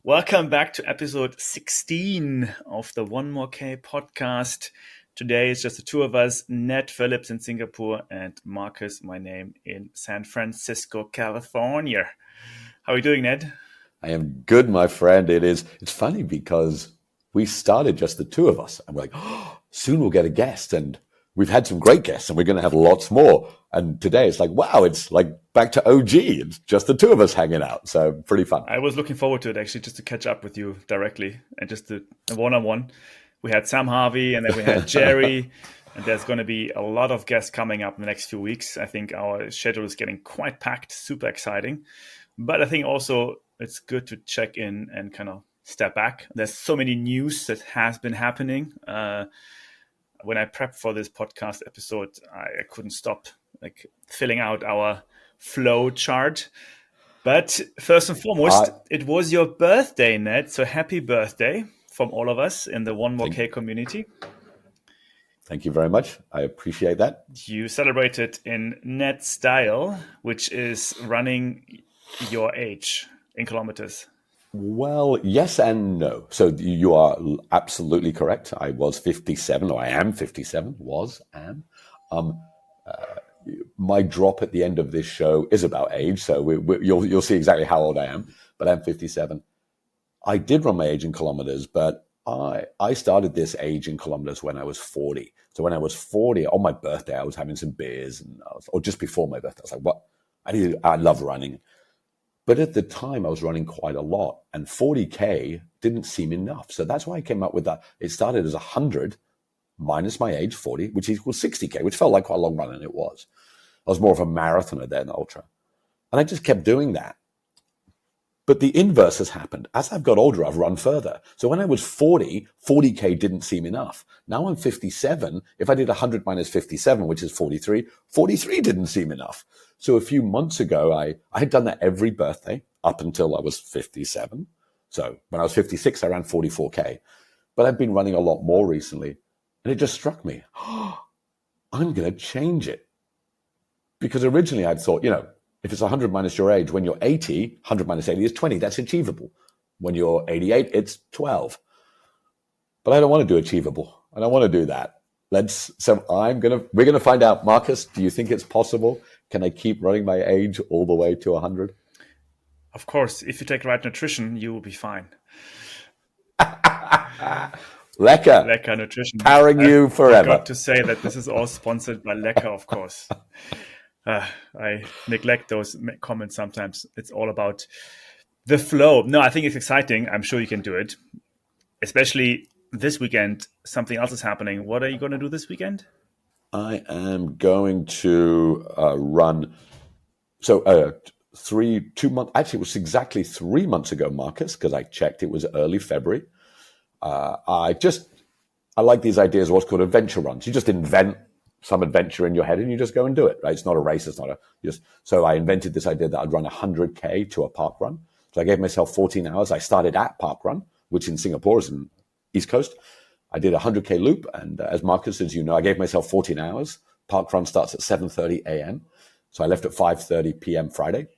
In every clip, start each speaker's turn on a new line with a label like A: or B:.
A: Welcome back to episode 16 of the One More K podcast. Today it's just the two of us, Ned Phillips in Singapore and Marcus, my name, in San Francisco, California. How are you doing, Ned?
B: I am good, my friend. It's funny because we started just the two of us and we're like, oh, soon we'll get a guest, and we've had some great guests and we're going to have lots more. And today it's like, wow, it's like back to OG. It's just the two of us hanging out. So pretty fun.
A: I was looking forward to it, actually, just to catch up with you directly and just a one-on-one. We had Sam Harvey and then we had Jerry. And there's going to be a lot of guests coming up in the next few weeks. I think our schedule is getting quite packed, super exciting. But I think also it's good to check in and kind of step back. There's so many news that has been happening. When I prepped for this podcast episode, I couldn't stop filling out our flow chart. But first and foremost, it was your birthday, Ned. So happy birthday from all of us in the One More K community.
B: Thank you very much. I appreciate that.
A: You celebrated in Ned style, which is running your age in kilometers.
B: Well, yes and no. So you are absolutely correct. I was 57, or I am 57, am. My drop at the end of this show is about age, so you'll see exactly how old I am, but I'm 57. I did run my age in kilometers, but I started this age in kilometers when I was 40. So when I was 40, on my birthday, I was having some beers, or just before my birthday, I was like, what? I love running. But at the time, I was running quite a lot, and 40K didn't seem enough. So that's why I came up with that. It started as 100 minus my age, 40, which equals 60K, which felt like quite a long run, and it was. I was more of a marathoner than ultra. And I just kept doing that. But the inverse has happened. As I've got older, I've run further. So when I was 40, 40K didn't seem enough. Now I'm 57. If I did 100 minus 57, which is 43, 43 didn't seem enough. So a few months ago, I had done that every birthday up until I was 57. So when I was 56, I ran 44K. But I've been running a lot more recently. And it just struck me, I'm going to change it. Because originally I'd thought, if it's 100 minus your age, when you're 80, 100 minus 80 is 20. That's achievable. When you're 88, it's 12. But I don't want to do achievable. I don't want to do that. We're going to find out. Marcus, do you think it's possible? Can I keep running my age all the way to 100?
A: Of course. If you take right nutrition, you will be fine.
B: Lekker
A: Nutrition.
B: Powering you forever.
A: I got to say that this is all sponsored by Lekker, of course. I neglect those comments sometimes. It's all about the flow. No, I think it's exciting. I'm sure you can do it. Especially this weekend, something else is happening. What are you going to do this weekend?
B: I am going to run. So 2 months. Actually, it was exactly 3 months ago, Marcus, because I checked. It was early February. I like these ideas of what's called adventure runs. You just invent some adventure in your head and you just go and do it, right? It's not a race. So I invented this idea that I'd run 100K to a park run. So I gave myself 14 hours. I started at park run, which in Singapore is in East Coast. I did a 100K loop. And as Marcus, as you know, I gave myself 14 hours. Park run starts at 7:30 a.m. So I left at 5:30 p.m. Friday.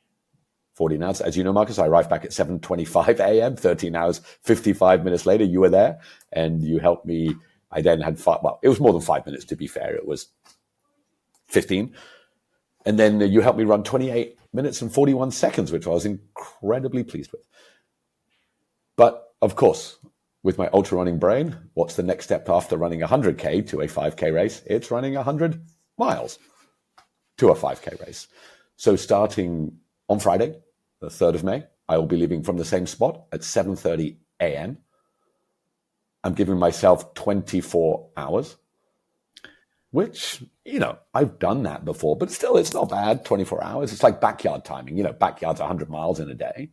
B: 14 hours. As you know, Marcus, I arrived back at 7:25 a.m., 13 hours, 55 minutes later. You were there and you helped me. I then had it was more than 5 minutes, to be fair. It was 15. And then you helped me run 28 minutes and 41 seconds, which I was incredibly pleased with. But of course, with my ultra running brain, what's the next step after running 100K to a 5K race? It's running 100 miles to a 5K race. So starting on Friday, the 3rd of May, I will be leaving from the same spot at 7:30 a.m. I'm giving myself 24 hours, which, I've done that before, but still it's not bad, 24 hours. It's like backyard timing, backyard's 100 miles in a day.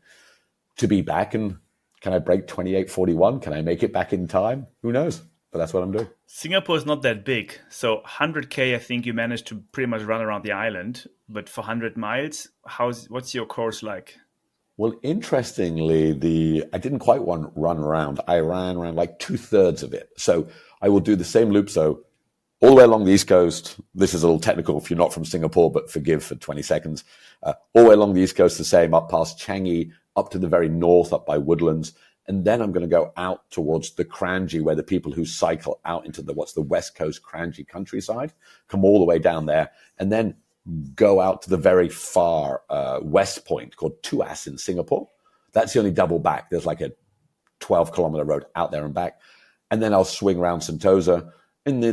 B: To be back, and can I break 28:41? Can I make it back in time? Who knows? But that's what I'm doing.
A: Singapore is not that big. So 100K, I think you managed to pretty much run around the island. But for 100 miles, what's your course like?
B: Well, interestingly, I didn't quite run around. I ran around like 2/3 of it. So I will do the same loop. So all the way along the East Coast, this is a little technical if you're not from Singapore, but forgive for 20 seconds. All the way along the East Coast, the same, up past Changi, up to the very north, up by Woodlands. And then I'm going to go out towards the Kranji, where the people who cycle out into the West Coast Kranji countryside come all the way down there, and then go out to the very far west point called Tuas in Singapore. That's the only double back. There's like a 12-kilometer road out there and back. And then I'll swing around Sentosa, and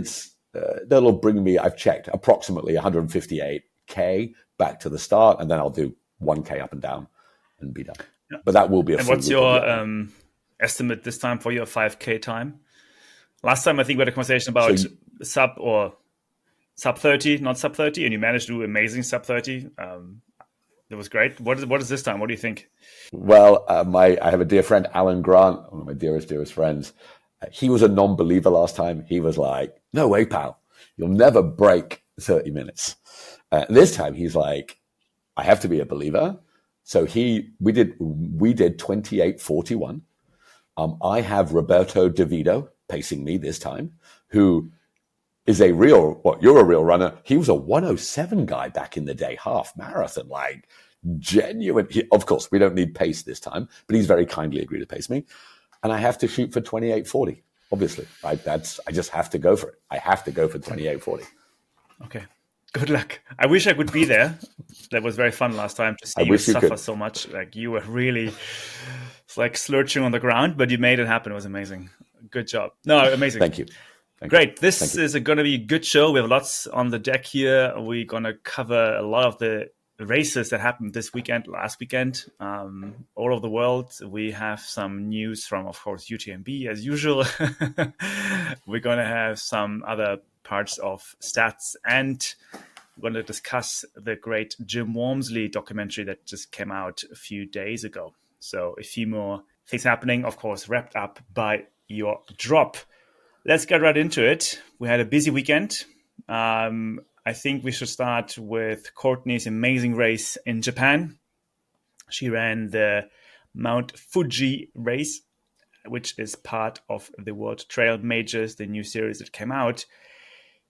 B: that'll bring me, I've checked, approximately 158K back to the start, and then I'll do 1K up and down and be done. Yeah. But that will be a
A: And what's your estimate this time for your 5K time? Last time I think we had a conversation about sub 30, not sub 30, and you managed to do amazing sub 30. That was great. What is this time? What do you think?
B: Well, I have a dear friend, Alan Grant, one of my dearest friends. He was a non-believer last time. He was like, no way, pal. You'll never break 30 minutes. This time he's like, I have to be a believer. So we did 28:41. I have Roberto DeVito pacing me this time, who is you're a real runner. He was a 107 guy back in the day, half marathon, like genuine. Of course, we don't need pace this time, but he's very kindly agreed to pace me. And I have to shoot for 28:40, obviously, right? I just have to go for it. I have to go for 28:40.
A: Okay. Good luck. I wish I could be there. That was very fun last time to see you suffer so much. Like you were really like slurching on the ground, but you made it happen. It was amazing. Good job. No, amazing.
B: Thank you.
A: Great. This is going to be a good show. We have lots on the deck here. We're going to cover a lot of the races that happened this weekend, last weekend, all over the world. We have some news from, of course, UTMB as usual. We're going to have some other parts of stats, and we're going to discuss the great Jim Walmsley documentary that just came out a few days ago. So a few more things happening, of course, wrapped up by your drop. Let's get right into it. We had a busy weekend. I think we should start with Courtney's amazing race in Japan. She ran the Mt Fuji race, which is part of the World Trail Majors, the new series that came out.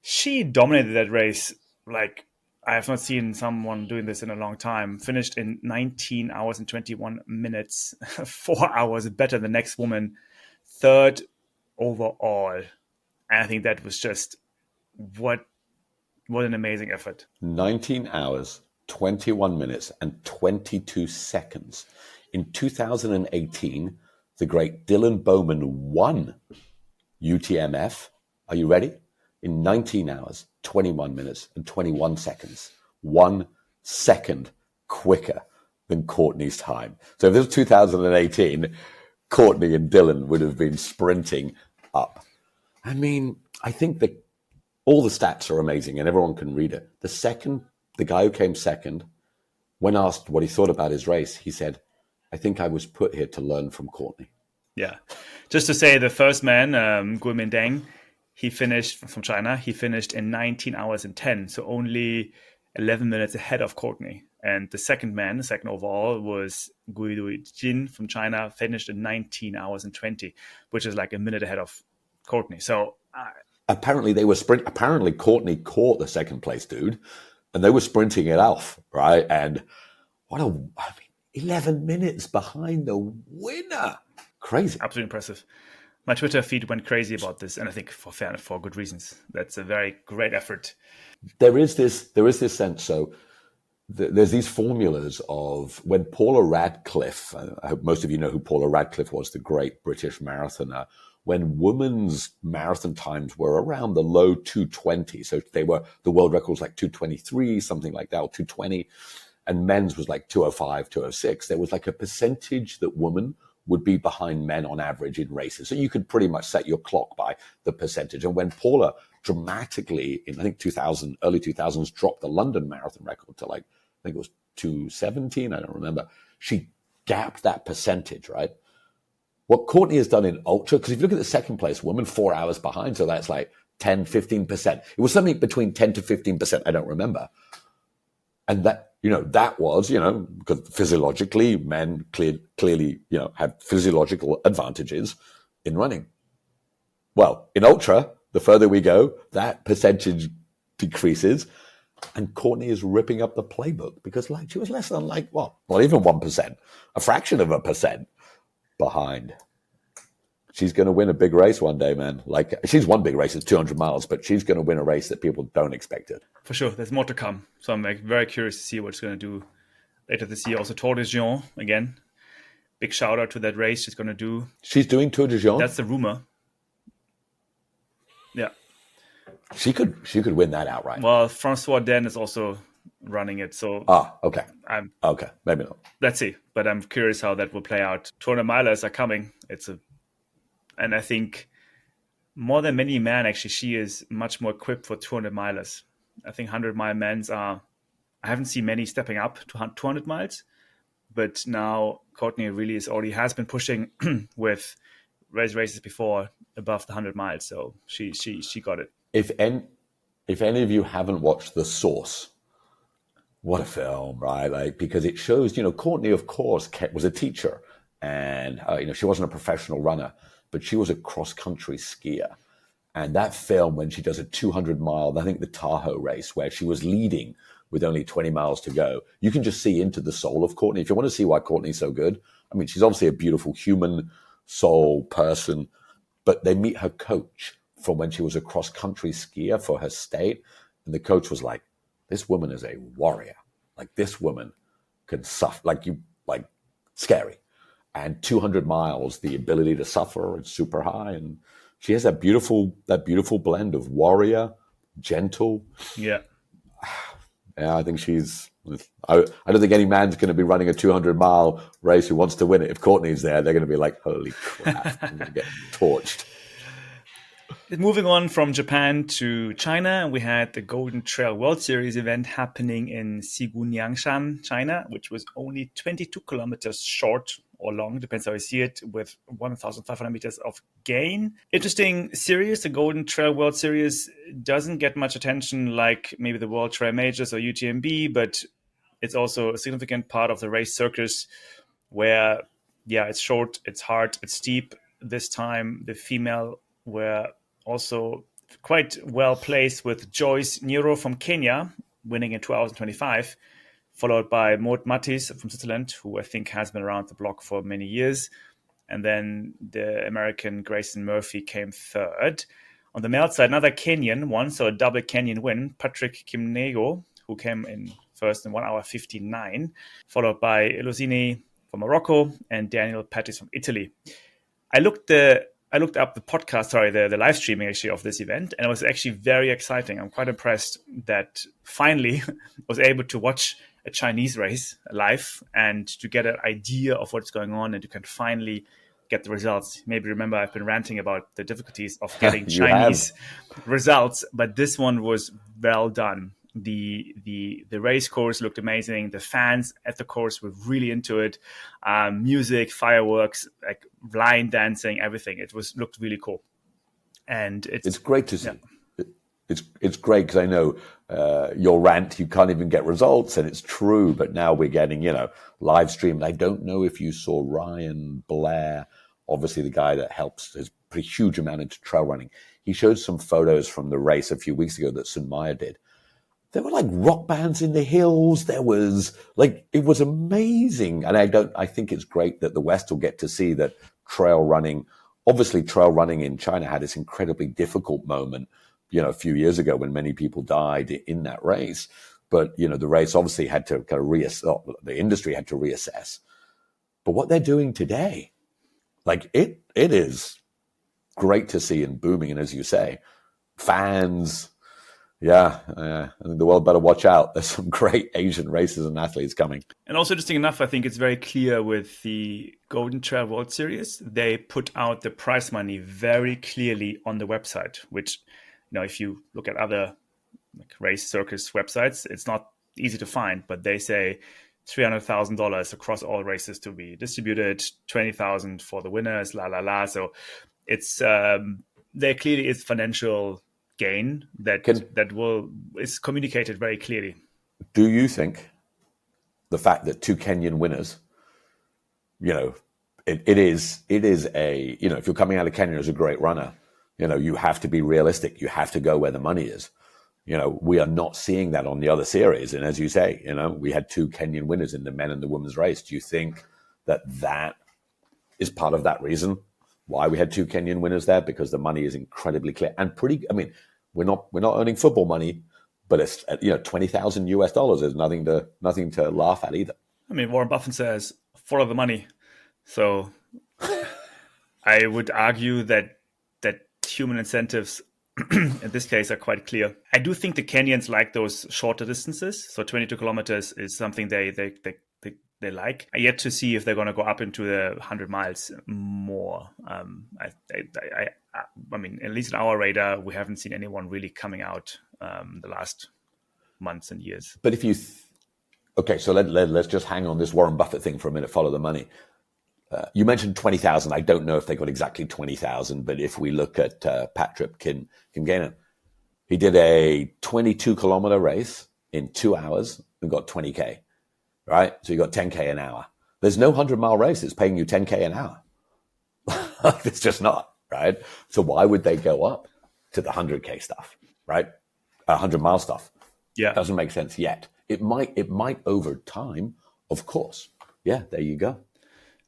A: She dominated that race like I have not seen someone doing this in a long time. Finished in 19 hours and 21 minutes, 4 hours better than the next woman, third overall. And I think that was just what an amazing effort.
B: 19 hours, 21 minutes, and 22 seconds. In 2018, the great Dylan Bowman won UTMF. Are you ready? In 19 hours, 21 minutes, and 21 seconds. 1 second quicker than Courtney's time. So if this was 2018, Courtney and Dylan would have been sprinting up. I mean, I think that all the stats are amazing and everyone can read it. The guy who came second, when asked what he thought about his race, he said, I think I was put here to learn from Courtney.
A: Yeah. Just to say, the first man, Guimin Deng, he finished from China. He finished in 19 hours and 10, so only 11 minutes ahead of Courtney. And the second man, the second overall, was Guidu Jin from China, finished in 19 hours and 20, which is like a minute ahead of Courtney. So
B: apparently they were apparently Courtney caught the second place dude, and they were sprinting it off, right? And 11 minutes behind the winner. Crazy.
A: Absolutely impressive. My Twitter feed went crazy about this, and I think for good reasons. That's a very great effort.
B: There is this sense. So there's these formulas of when Paula Radcliffe, I hope most of you know who Paula Radcliffe was, the great British marathoner, when women's marathon times were around the low 220. So the world record was like 223, something like that, or 220. And men's was like 205, 206. There was like a percentage that women would be behind men on average in races. So you could pretty much set your clock by the percentage. And when Paula dramatically, in I think early 2000s, dropped the London marathon record to like, I think it was 217, I don't remember. She gapped that percentage, right? What Courtney has done in ultra, because if you look at the second place woman, 4 hours behind, so that's like 10, 15%. It was something between 10 to 15%, I don't remember. And that was, because physiologically, men clearly, have physiological advantages in running. Well, in ultra, the further we go, that percentage decreases. And Courtney is ripping up the playbook because like she was less than like, what, not even 1%, a fraction of a percent behind. She's going to win a big race one day, man. Like she's won big races, 200 miles, but she's going to win a race that people don't expect it.
A: For sure, there's more to come. So I'm like very curious to see what she's going to do later this year. Also Tour de Géant again. Big shout out to that race she's going to do.
B: She's doing Tour de Géant?
A: That's the rumor. Yeah.
B: She could win that outright.
A: Well, Francois Den is also running it. So
B: okay. Okay, maybe not.
A: Let's see. But I'm curious how that will play out. 200 milers are coming. And I think more than many men, actually, she is much more equipped for 200 milers. I think 100-mile men's I haven't seen many stepping up to 200 miles. But now Courtney really has been pushing with races before above the 100 miles. So she got it.
B: If any of you haven't watched The Source, what a film, right? Like, because it shows, Courtney, of course, was a teacher and, she wasn't a professional runner, but she was a cross-country skier. And that film, when she does a 200-mile, I think the Tahoe race, where she was leading with only 20 miles to go, you can just see into the soul of Courtney. If you want to see why Courtney's so good, I mean, she's obviously a beautiful human soul person, but they meet her coach from when she was a cross-country skier for her state. And the coach was like, this woman is a warrior. Like, this woman can suffer, like scary. And 200 miles, the ability to suffer is super high. And she has that beautiful blend of warrior, gentle.
A: Yeah.
B: Yeah, I think I don't think any man's going to be running a 200-mile race who wants to win it. If Courtney's there, they're going to be like, holy crap, I'm going to get torched.
A: Moving on from Japan to China, we had the Golden Trail World Series event happening in Siguniangshan, China, which was only 22 kilometers short or long, depends how you see it, with 1,500 meters of gain. Interesting series. The Golden Trail World Series doesn't get much attention like maybe the World Trail Majors or UTMB, but it's also a significant part of the race circus where, it's short, it's hard, it's steep. This time, the female were also quite well placed with Joyce Niro from Kenya winning in 2 hours and 25, followed by Maud Mattis from Switzerland, who I think has been around the block for many years. And then the American Grayson Murphy came third. On the male side, another Kenyan won, so a double Kenyan win, Patrick Kimnego, who came in first in 1 hour 59, followed by Elosini from Morocco and Daniel Pattis from Italy. I looked up the podcast, the live streaming actually of this event, and it was actually very exciting. I'm quite impressed that finally was able to watch a Chinese race live and to get an idea of what's going on and you can finally get the results. Maybe remember I've been ranting about the difficulties of getting Chinese results, but this one was well done. The race course looked amazing. The fans at the course were really into it. Music, fireworks, like line dancing, everything. Looked really cool. And it's
B: great to see. Yeah. It's great because I know your rant, you can't even get results, and it's true. But now we're getting, live streamed. I don't know if you saw Ryan Blair, obviously the guy that has put a huge amount into trail running. He showed some photos from the race a few weeks ago that St. Meyer did. There were like rock bands in the hills. There was it was amazing. And I think it's great that the West will get to see that trail running in China had this incredibly difficult moment, a few years ago when many people died in that race. But, the race obviously had to kind of the industry had to reassess. But what they're doing today, it is great to see and booming. And as you say, fans, I think the world better watch out. There's some great Asian racers and athletes coming.
A: And also interesting enough, I think it's very clear with the Golden Trail World Series, they put out the prize money very clearly on the website, which, if you look at other race circus websites, it's not easy to find, but they say $300,000 across all races to be distributed, $20,000 for the winners, So it's there clearly is financial gain that is communicated very clearly.
B: Do you think the fact that 2 Kenyan winners, it is a, if you're coming out of Kenya as a great runner, you have to be realistic. You have to go where the money is. We are not seeing that on the other series. And as you say, we had 2 Kenyan winners in the men and the women's race. Do you think that is part of that reason why we had 2 Kenyan winners there? Because the money is incredibly clear and pretty. I mean, we're not earning football money, but it's $20,000 is nothing to laugh at either.
A: I mean, Warren Buffett says follow the money, so I would argue that human incentives in this case are quite clear. I do think the Kenyans like those shorter distances. So 22 kilometers is something they like. I yet to see if they're going to go up into the 100 miles more. I mean, at least in our radar, we haven't seen anyone really coming out the last months and years.
B: But if you okay, so let's just hang on this Warren Buffett thing for a minute. Follow the money. You mentioned 20,000. I don't know if they got exactly 20,000, but if we look at Patrick Kinganon, he did a 22-kilometer race in 2 hours and got 20K, right? So you got 10K an hour. There's no 100-mile race that's paying you 10K an hour. It's just not, right? So why would they go up to the 100K stuff, right? 100-mile stuff.
A: Yeah.
B: Doesn't make sense yet. It might over time, of course. Yeah, there you go.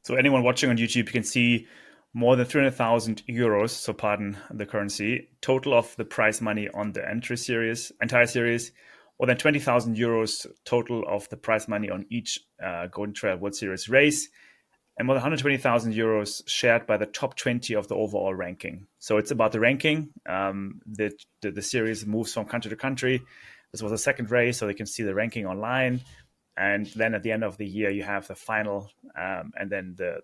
A: So anyone watching on YouTube, you can see more than 300,000 euros, so pardon the currency, total of the prize money on the entire series, more than 20,000 euros total of the prize money on each Golden Trail World Series race, and more than 120,000 euros shared by the top 20 of the overall ranking. So it's about the ranking. The series moves from country to country. This was the second race, so they can see the ranking online. And then at the end of the year, you have the final, and then the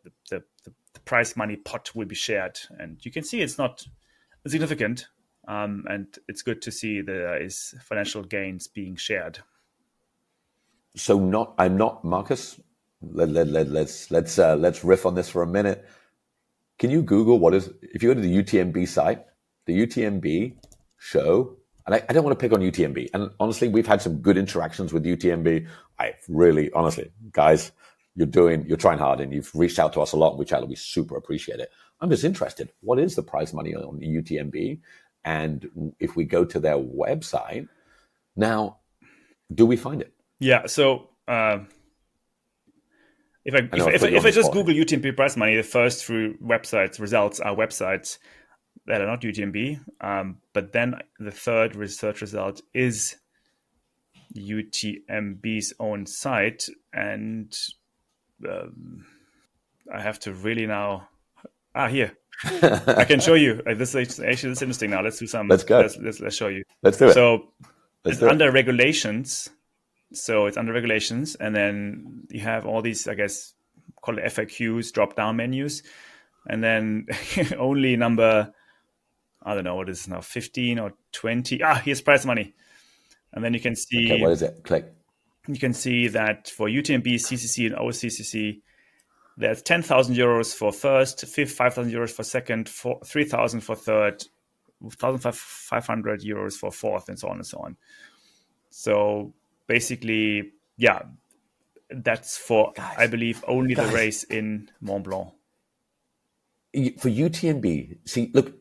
A: prize money pot will be shared. And you can see it's not significant, and it's good to see there is financial gains being shared.
B: So I'm not Marcus. Let's riff on this for a minute. Can you Google if you go to the UTMB site, the UTMB show? And I don't want to pick on UTMB. And honestly, we've had some good interactions with UTMB. Honestly, guys, you're trying hard and you've reached out to us a lot. We super appreciate it. I'm just interested. What is the prize money on the UTMB? And if we go to their website, now, do we find it?
A: Yeah. So if I just Google UTMB prize money, the first 3 results are websites that are not UTMB, but then the third research result is UTMB's own site, and I have to really now. Here I can show you. This is interesting. Now let's do some.
B: Let's go.
A: Let's show you.
B: Let's do it.
A: So it's under regulations. So it's under regulations, and then you have all these, I guess, call it FAQs, drop-down menus, and then only number. I don't know what is now, 15 or 20. Here's prize money. And then you can see.
B: Okay, what is it? Click.
A: You can see that for UTMB, CCC, and OCCC, there's 10,000 euros for first, 5,000 euros for second, 3,000 for third, 1,500 euros for fourth, and so on and so on. So basically, yeah, that's for, I believe, only the race in Mont Blanc.
B: For UTMB, see, look.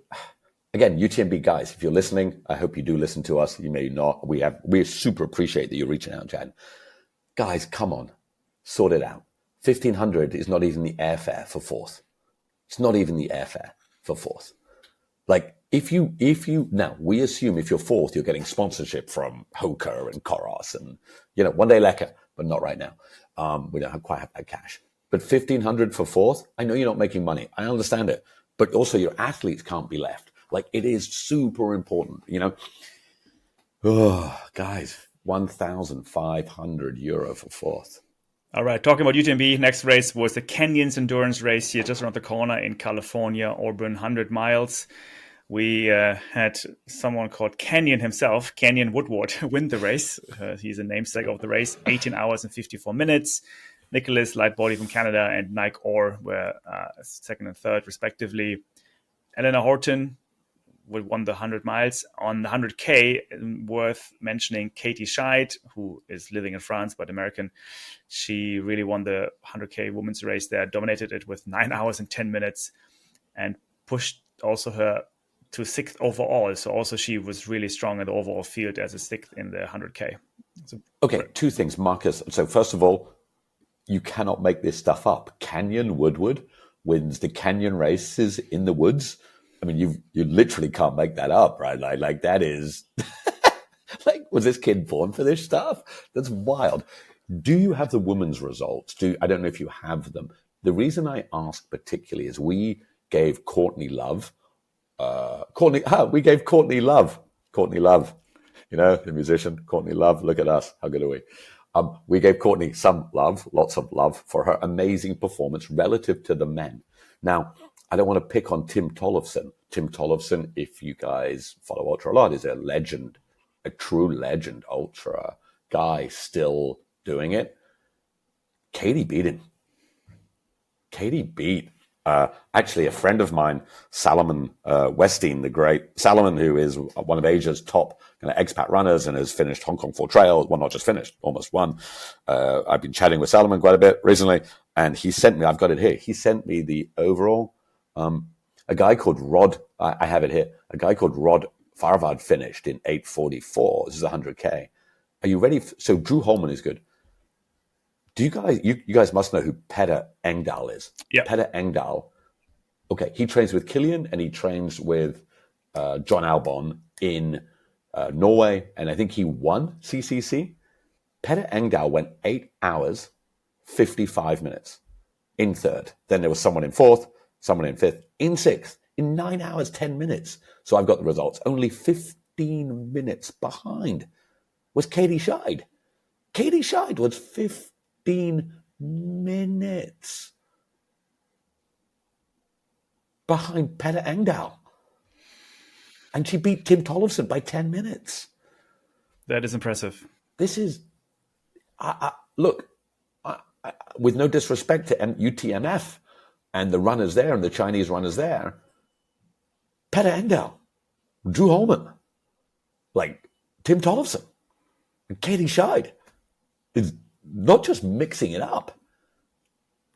B: Again, UTMB guys, if you're listening, I hope you do listen to us. You may not. We super appreciate that you're reaching out, Chad. Guys, come on, sort it out. 1,500 is not even the airfare for fourth. It's not even the airfare for fourth. Like if you now we assume if you're fourth, you're getting sponsorship from Hoka and Koros and one day Lecker, but not right now. We don't quite have that cash. But 1,500 for fourth. I know you're not making money. I understand it, but also your athletes can't be left. Like, it is super important, Oh, guys, 1,500 euro for fourth.
A: All right, talking about UTMB, next race was the Canyons endurance race here just around the corner in California, Auburn, 100 miles. We had someone called Canyon himself, Canyon Woodward, win the race. He's a namesake of the race, 18 hours and 54 minutes. Nicholas Lightbody from Canada and Nike Orr were second and third, respectively. Eleanor Horton won the 100 miles. On the 100K, worth mentioning Katie Schide, who is living in France but American. She really won the 100K women's race there, dominated it with 9 hours and 10 minutes, and pushed also her to 6th overall. So also she was really strong in the overall field as a 6th in the 100K. So,
B: okay, two things, Marcus. So first of all, you cannot make this stuff up. Canyon Woodward wins the Canyon races in the woods. I mean, you literally can't make that up, right? Like that is like, was this kid born for this stuff? That's wild. Do you have the women's results? I don't know if you have them. The reason I ask particularly is we gave Courtney love. We gave Courtney love. Courtney Love, the musician, Courtney Love. Look at us. How good are we? We gave Courtney some love, lots of love for her amazing performance relative to the men. Now, I don't want to pick on Tim Tollefson. Tim Tollefson, if you guys follow Ultra a lot, is a legend, a true legend Ultra guy, still doing it. Katie beat him. Katie beat actually a friend of mine, Salomon Westin, the great Salomon, who is one of Asia's top kind of expat runners and has finished Hong Kong 4 Trails. Well, not just finished, almost won. I've been chatting with Salomon quite a bit recently, and he sent me, I've got it here, he sent me the overall, a guy called Rod, I have it here, a guy called Rod Farvad finished in 8:44. This is 100K. Are you ready? So Drew Holman is good. Do you guys, you guys must know who Petter Engdahl is.
A: Yeah.
B: Petter Engdahl. Okay, he trains with Killian and he trains with John Albon in Norway, and I think he won CCC. Petter Engdahl went 8 hours, 55 minutes in 3rd. Then there was someone in 4th, someone in 5th, in 6th, in 9 hours, 10 minutes. So I've got the results. Only 15 minutes behind was Katie Schide. Katie Schide was 15 minutes behind Petter Engdahl. And she beat Tim Tollefson by 10 minutes.
A: That is impressive.
B: This is, look, with no disrespect to UTMF and the runners there and the Chinese runners there, Petter Engdahl, Drew Holman, like Tim Tollefson, and Katie Schide is not just mixing it up.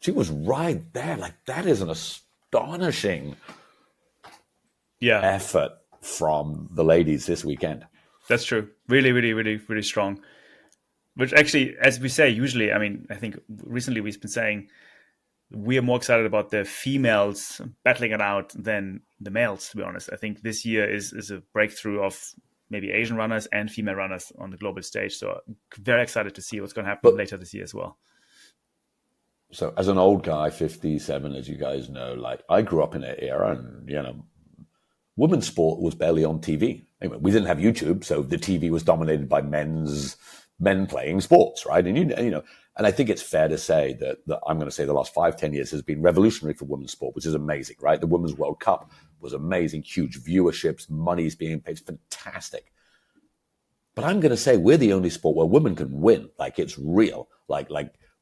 B: She was right there. Like, that is an astonishing effort from the ladies this weekend.
A: That's true. Really, really, really, really strong. Which actually, as we say, usually, I mean, I think recently we've been saying we are more excited about the females battling it out than the males, to be honest. I think this year is a breakthrough of maybe Asian runners and female runners on the global stage. So very excited to see what's going to happen later this year as well.
B: So as an old guy, 57, as you guys know, like I grew up in an era and, women's sport was barely on TV. Anyway, we didn't have YouTube, so the TV was dominated by men playing sports, right? And and I think it's fair to say that I'm going to say the last 5-10 years has been revolutionary for women's sport, which is amazing, right? The Women's World Cup was amazing, huge viewerships, money's being paid, fantastic. But I'm going to say we're the only sport where women can win, like it's real, like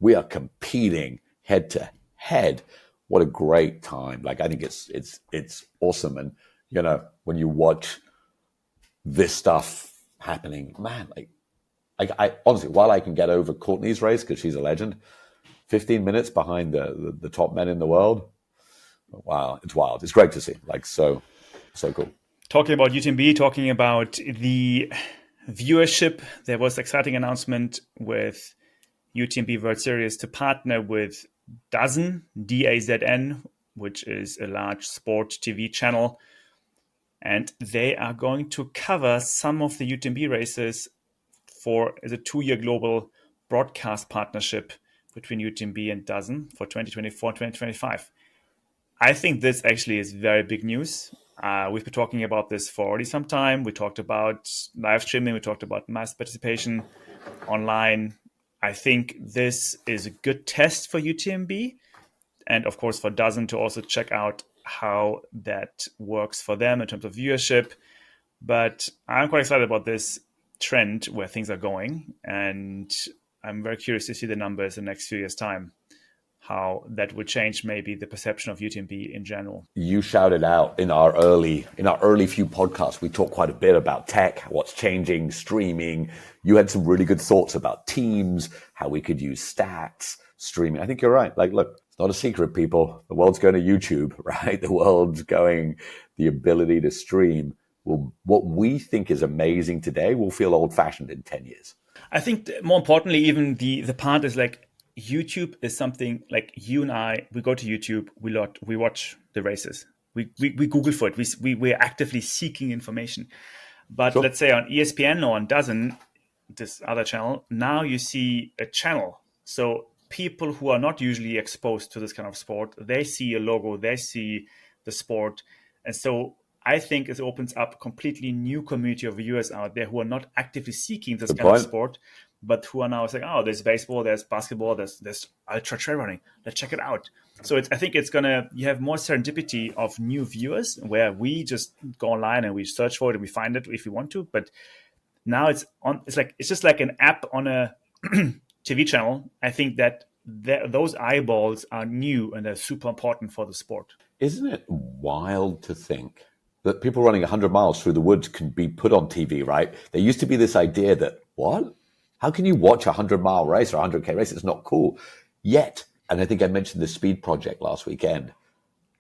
B: we are competing head to head. What a great time! Like I think it's awesome, and when you watch this stuff happening, man, like I honestly, while I can get over Courtney's race because she's a legend, 15 minutes behind the top men in the world. Wow, it's wild. It's great to see. Like so cool.
A: Talking about UTMB, talking about the viewership, there was an exciting announcement with UTMB World Series to partner with DAZN, DAZN, which is a large sport TV channel. And they are going to cover some of the UTMB races as a 2-year global broadcast partnership between UTMB and DAZN for 2024-2025. I think this actually is very big news. We've been talking about this for already some time. We talked about live streaming. We talked about mass participation online. I think this is a good test for UTMB and, of course, for DAZN to also check out how that works for them in terms of viewership. But I'm quite excited about this trend where things are going. And I'm very curious to see the numbers in the next few years' time, how that would change maybe the perception of UTMB in general.
B: You shouted out in our early few podcasts, we talked quite a bit about tech, what's changing, streaming. You had some really good thoughts about teams, how we could use stats, streaming. I think you're right. Like, look, it's not a secret, people. The world's going to YouTube, right? The the ability to stream will, what we think is amazing today will feel old fashioned in 10 years.
A: I think more importantly, even the part is like YouTube is something like you and I, we go to YouTube, we watch the races. We Google for it. We're actively seeking information. But
B: Sure.
A: let's say on ESPN or on DAZN, this other channel, now you see a channel. So people who are not usually exposed to this kind of sport, they see a logo, they see the sport. And so I think it opens up a completely new community of viewers out there who are not actively seeking this
B: Good
A: kind of
B: point.
A: sport, but who are now saying, oh, there's baseball, there's basketball, there's ultra trail running. Let's check it out. So I think you have more serendipity of new viewers where we just go online and we search for it and we find it if we want to. But now it's just like an app on a TV channel. I think that those eyeballs are new and they're super important for the sport.
B: Isn't it wild to think that people running 100 miles through the woods can be put on TV, right? There used to be this idea that, what? How can you watch a 100-mile race or a 100K race? It's not cool. Yet, and I think I mentioned the Speed Project last weekend,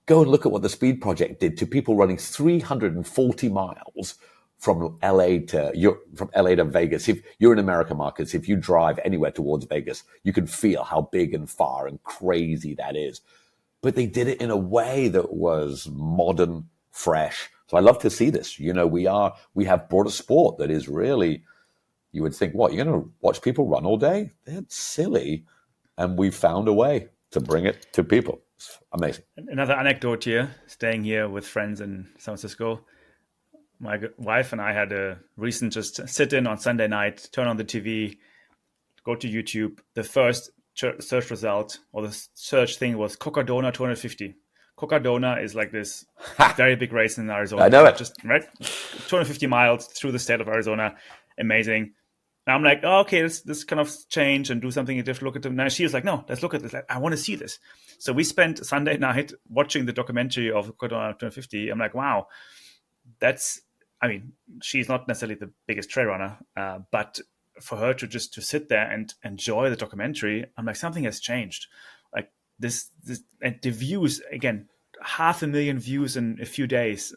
B: go and look at what the Speed Project did to people running 340 miles from LA to Vegas. If you're in America, Marcus, if you drive anywhere towards Vegas, you can feel how big and far and crazy that is. But they did it in a way that was modern, fresh. So I love to see this. You know, we have brought a sport that is really, you would think, what, you're going to watch people run all day? That's silly. And we found a way to bring it to people. It's amazing.
A: Another anecdote here, staying here with friends in San Francisco. My wife and I had a recent just sit in on Sunday night, turn on the TV, go to YouTube. The first search result or the search thing was Cocodona 250. Cocodona is like this very big race in Arizona.
B: I know it.
A: Just right, 250 miles through the state of Arizona. Amazing. And I'm like, oh, okay, this kind of change and do something different. Look at them. Now she was like, no, let's look at this. I want to see this. So we spent Sunday night watching the documentary of Cocodona 250. I'm like, wow, she's not necessarily the biggest trail runner, but for her to sit there and enjoy the documentary, I'm like, something has changed. Like this and the views, again, 500,000 views in a few days.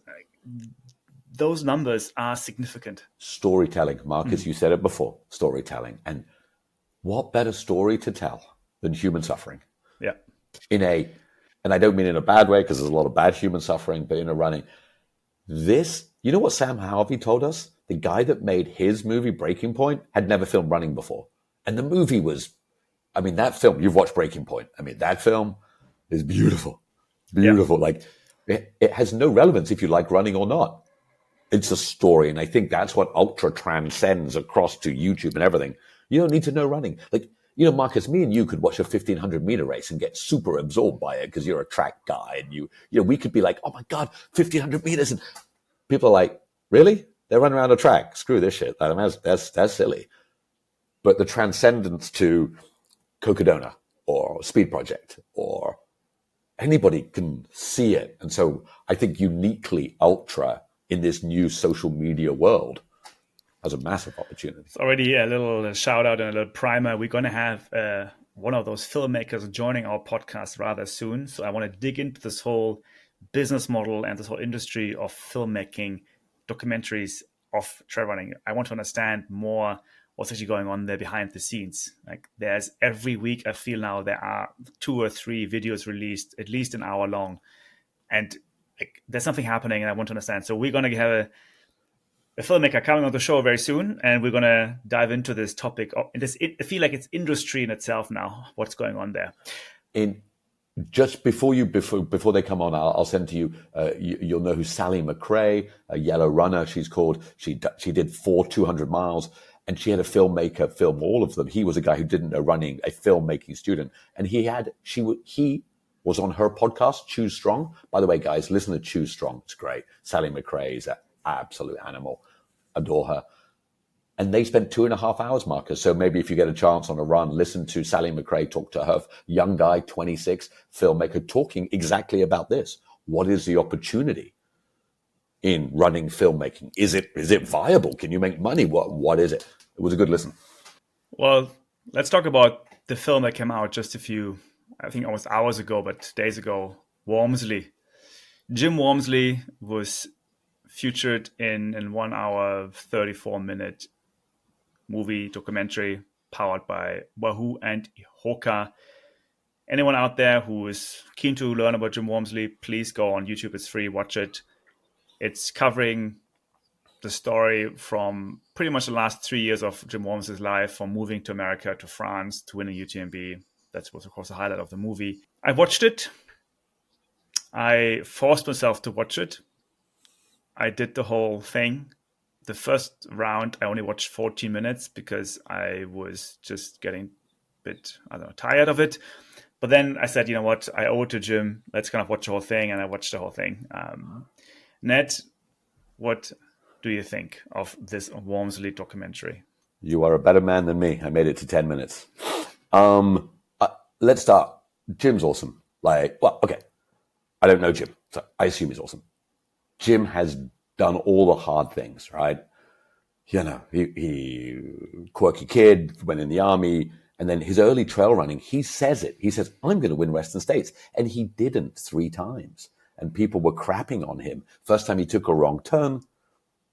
A: Those numbers are significant.
B: Storytelling, Marcus, you said it before, storytelling. And what better story to tell than human suffering?
A: Yeah.
B: And I don't mean in a bad way, because there's a lot of bad human suffering, but in a running. You know what Sam Harvey told us? The guy that made his movie Breaking Point had never filmed running before. And the movie was, that film, you've watched Breaking Point. That film is beautiful. Beautiful. Yeah. Like, it has no relevance if you like running or not. It's a story. And I think that's what ultra transcends across to YouTube and everything. You don't need to know running. Like, Marcus, me and you could watch a 1,500-meter race and get super absorbed by it because you're a track guy. And we could be like, oh my God, 1,500 meters. And people are like, really? They're running around a track. Screw this shit. That's silly. But the transcendence to Cocodona or Speed Project or anybody can see it. And so I think uniquely ultra in this new social media world has a massive opportunity.
A: It's already a little shout out and a little primer. We're going to have one of those filmmakers joining our podcast rather soon. So I want to dig into this whole business model and this whole industry of filmmaking documentaries of trail running. I want to understand more what's actually going on there behind the scenes. Like there's every week, I feel now there are 2 or 3 videos released, at least an hour long. And like, there's something happening and I want to understand. So we're going to have a filmmaker coming on the show very soon, and we're going to dive into this topic. I feel like it's industry in itself now, what's going on there.
B: Just before they come on, I'll send to you. You'll know who Sally McRae, a yellow runner. She's called. She did 4 200 miles, and she had a filmmaker film all of them. He was a guy who didn't know running, a filmmaking student, and he was on her podcast, Choose Strong. By the way, guys, listen to Choose Strong. It's great. Sally McRae is an absolute animal. Adore her. And they spent 2.5 hours, Marcus. So maybe if you get a chance on a run, listen to Sally McRae talk to her young guy, 26, filmmaker, talking exactly about this. What is the opportunity in running filmmaking? Is it viable? Can you make money? What is it? It was a good listen.
A: Well, let's talk about the film that came out just a few, I think almost hours ago, but days ago, WALMSLEY. Jim Walmsley was featured in 1 hour 34-minute movie documentary powered by Wahoo and Hoka. Anyone out there who is keen to learn about Jim Walmsley, please go on YouTube. It's free. Watch it. It's covering the story from pretty much the last 3 years of Jim Walmsley's life, from moving to America to France to win a UTMB. That was, of course, the highlight of the movie. I watched it. I forced myself to watch it. I did the whole thing. The first round, I only watched 14 minutes because I was just getting a bit, tired of it. But then I said, you know what, I owe it to Jim. Let's kind of watch the whole thing. And I watched the whole thing. Ned, what do you think of this Walmsley documentary?
B: You are a better man than me. I made it to 10 minutes. Let's start. Jim's awesome. Okay. I don't know Jim, so I assume he's awesome. Jim has done all the hard things, right? He quirky kid, went in the army, and then his early trail running, he says it. He says, I'm going to win Western States. And he didn't 3 times. And people were crapping on him. First time he took a wrong turn.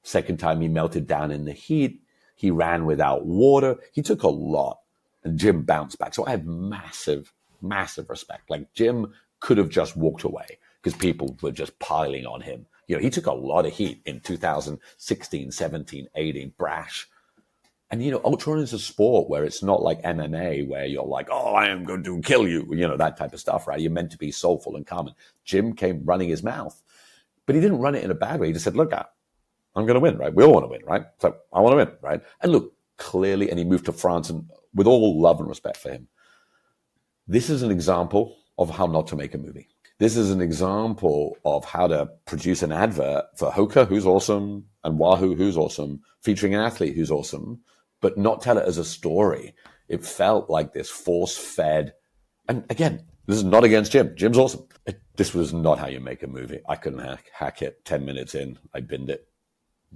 B: Second time he melted down in the heat. He ran without water. He took a lot. And Jim bounced back. So I have massive, massive respect. Like, Jim could have just walked away because people were just piling on him. He took a lot of heat in 2016, 17, 18, brash. And, ultra running is a sport where it's not like MMA where you're like, oh, I am going to kill you, that type of stuff, right? You're meant to be soulful and calm. And Jim came running his mouth, but he didn't run it in a bad way. He just said, look, I'm going to win, right? We all want to win, right? So I want to win, right? And look, clearly, and he moved to France, and with all love and respect for him, this is an example of how not to make a movie. This is an example of how to produce an advert for Hoka, who's awesome, and Wahoo, who's awesome, featuring an athlete who's awesome, but not tell it as a story. It felt like this force-fed, and again, this is not against Jim. Jim's awesome. This was not how you make a movie. I couldn't hack it 10 minutes in. I binned it.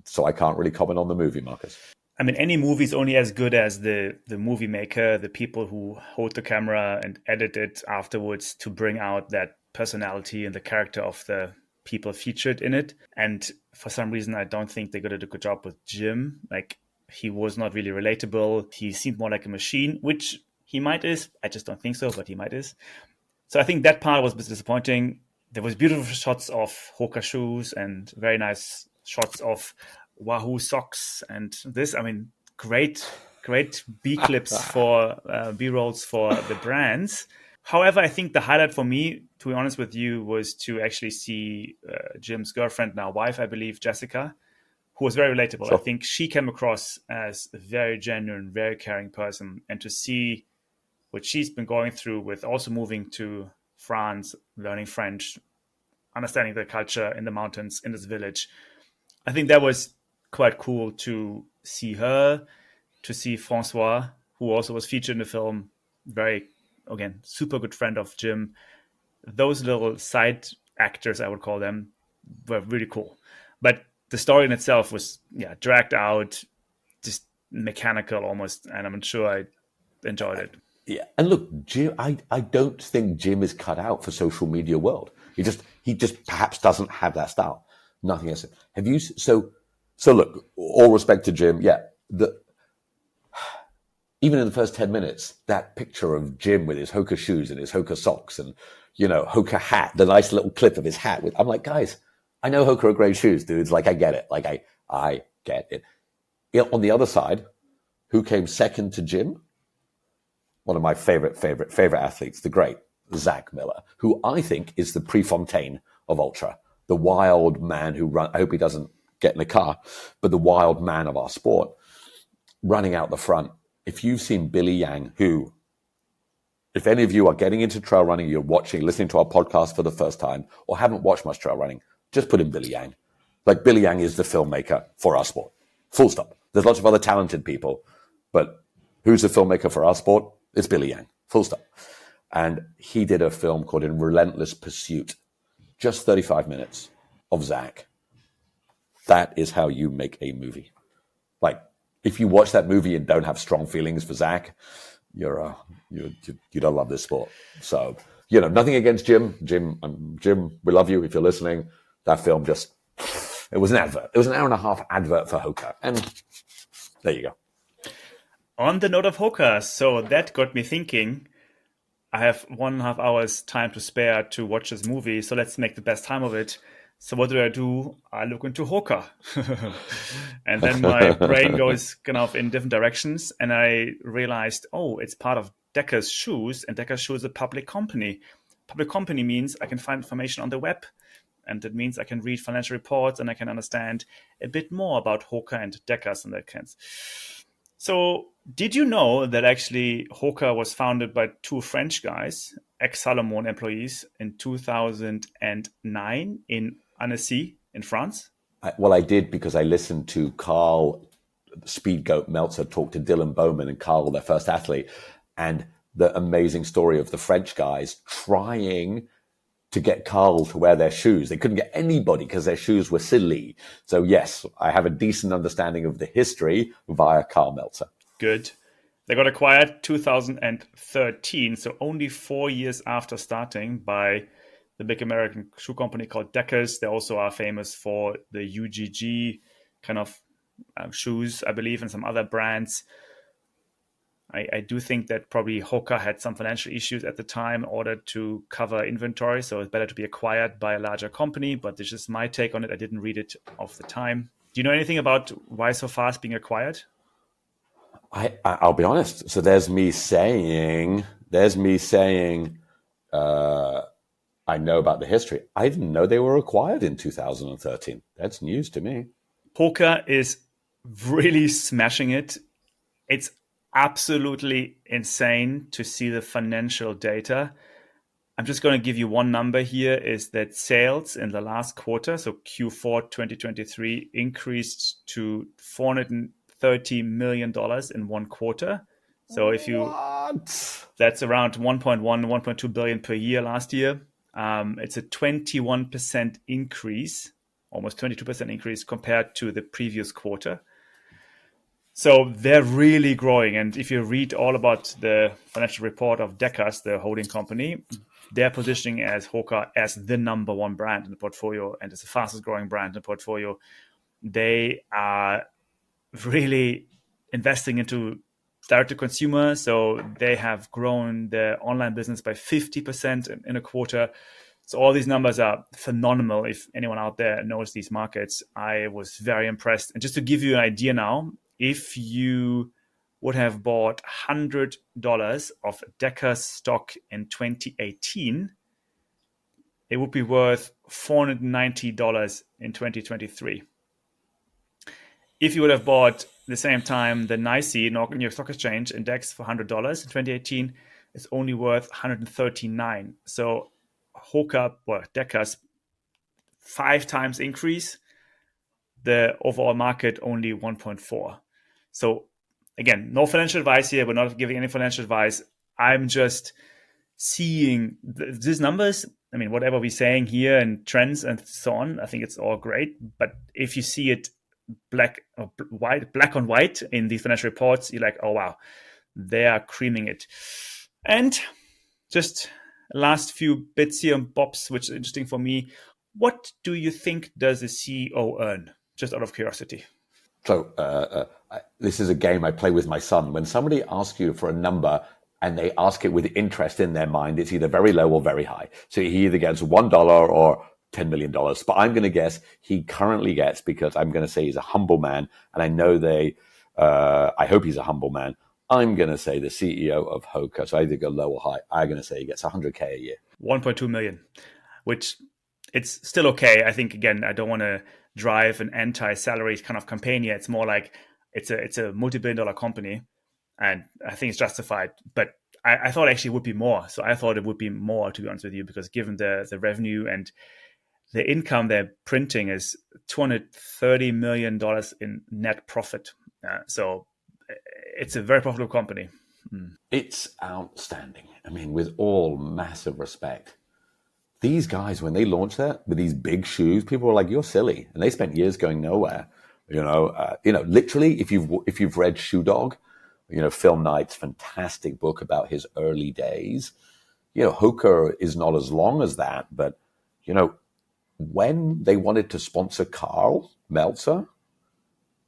B: So I can't really comment on the movie, Marcus.
A: I mean, any movie is only as good as the movie maker, the people who hold the camera and edit it afterwards to bring out that personality and the character of the people featured in it. And for some reason, I don't think they did a good job with Jim. Like, he was not really relatable. He seemed more like a machine, which he might is. I just don't think so, but he might is. So I think that part was a bit disappointing. There was beautiful shots of Hoka shoes and very nice shots of Wahoo socks and this. I mean, great B clips for B-rolls for the brands. However, I think the highlight for me, to be honest with you, was to actually see Jim's girlfriend, now wife, I believe, Jessica, who was very relatable. Sure. I think she came across as a very genuine, very caring person. And to see what she's been going through with also moving to France, learning French, understanding the culture in the mountains, in this village, I think that was quite cool to see her, to see Francois, who also was featured in the film, very, again, super good friend of Jim. Those little side actors, I would call them, were really cool. But the story in itself was, dragged out, just mechanical almost, and I'm sure I enjoyed it.
B: Yeah, and look, Jim, I don't think Jim is cut out for social media world. He just perhaps doesn't have that style. Nothing else. Have you? So look, all respect to Jim. Yeah, even in the first 10 minutes, that picture of Jim with his Hoka shoes and his Hoka socks and, Hoka hat, the nice little clip of his hat. I'm like, guys, I know Hoka are great shoes, dudes. Like, I get it. Like, I get it. On the other side, who came second to Jim? One of my favorite athletes, the great Zach Miller, who I think is the Prefontaine of ultra, the wild man who run. I hope he doesn't get in a car, but the wild man of our sport, running out the front. If you've seen Billy Yang, who, if any of you are getting into trail running, you're listening to our podcast for the first time, or haven't watched much trail running, just put in Billy Yang. Like, Billy Yang is the filmmaker for our sport. Full stop. There's lots of other talented people, but who's the filmmaker for our sport? It's Billy Yang. Full stop. And he did a film called In Relentless Pursuit. Just 35 minutes of Zach. That is how you make a movie. Like, if you watch that movie and don't have strong feelings for Zach, you don't love this sport. So nothing against Jim. Jim, we love you if you're listening. That film it was an advert. It was an hour and a half advert for Hoka. And there you go.
A: On the note of Hoka, so that got me thinking, I have 1.5 hours time to spare to watch this movie, so let's make the best time of it. So what do? I look into Hoka. And then my brain goes kind of in different directions, and I realized, it's part of Decker's Shoes, and Decker's Shoes is a public company. Public company means I can find information on the web, and that means I can read financial reports, and I can understand a bit more about Hoka and Decker's in that sense. So did you know that actually Hoka was founded by two French guys, ex-Salomon employees, in 2009 in Annecy in France?
B: I did, because I listened to Carl Speedgoat Meltzer talk to Dylan Bowman and Carl, their first athlete, and the amazing story of the French guys trying to get Carl to wear their shoes. They couldn't get anybody because their shoes were silly. So yes, I have a decent understanding of the history via Carl Meltzer.
A: Good. They got acquired 2013, so only 4 years after starting, by the big American shoe company called Deckers. They also are famous for the UGG kind of shoes, I believe, and some other brands. I do think that probably Hoka had some financial issues at the time in order to cover inventory, so it's better to be acquired by a larger company, but this is my take on it. I didn't read it off the time. Do you know anything about why so fast being acquired?
B: I'll be honest. So there's me saying, I know about the history. I didn't know they were acquired in 2013. That's news to me.
A: Hoka is really smashing it. It's absolutely insane to see the financial data. I'm just going to give you one number here, is that sales in the last quarter, so Q4 2023, increased to $430 million in one quarter. So that's around 1.1, 1.2 billion per year last year. It's a 21% increase, almost 22% increase compared to the previous quarter. So they're really growing. And if you read all about the financial report of Deckers, the holding company, they're positioning as Hoka as the number one brand in the portfolio, and it's the fastest growing brand in the portfolio. They are really investing into direct to consumer. So they have grown their online business by 50% in a quarter. So all these numbers are phenomenal. If anyone out there knows these markets, I was very impressed. And just to give you an idea now, if you would have bought $100 of Deckers stock in 2018, it would be worth $490 in 2023. If you would have bought the same time the NYSE, New York Stock Exchange index, for $100 in 2018, it's only worth $139. So Hoka, Deckers, 5 times increase. The overall market only 1.4. So again, no financial advice here. We're not giving any financial advice. I'm just seeing these numbers. I mean, whatever we're saying here and trends and so on, I think it's all great. But if you see it black on white in these financial reports, you're like, oh wow, they are creaming it. And just last few bits here and bobs, which is interesting for me. What do you think does a CEO earn? Just out of curiosity.
B: So this is a game I play with my son. When somebody asks you for a number and they ask it with interest in their mind, it's either very low or very high. So he either gets $1 or $10 million. But I'm going to guess he currently gets, because I'm going to say he's a humble man, and I know I hope he's a humble man. I'm going to say the CEO of Hoka. So I either go low or high. I'm going to say he gets $100K a year.
A: 1.2 million, which it's still okay. I think, again, I don't want to drive an anti-salary kind of campaign here. It's more like it's a multi-billion-dollar company, and I think it's justified. But I thought actually it would be more. So I thought it would be more, to be honest with you, because given the revenue and the income they're printing is $230 million in net profit. So it's a very profitable company.
B: It's outstanding. I mean, with all massive respect, these guys, when they launched that with these big shoes, people were like, "You're silly," and they spent years going nowhere. Literally, if you've read Shoe Dog, Phil Knight's fantastic book about his early days, Hoka is not as long as that, but, when they wanted to sponsor Karl Meltzer,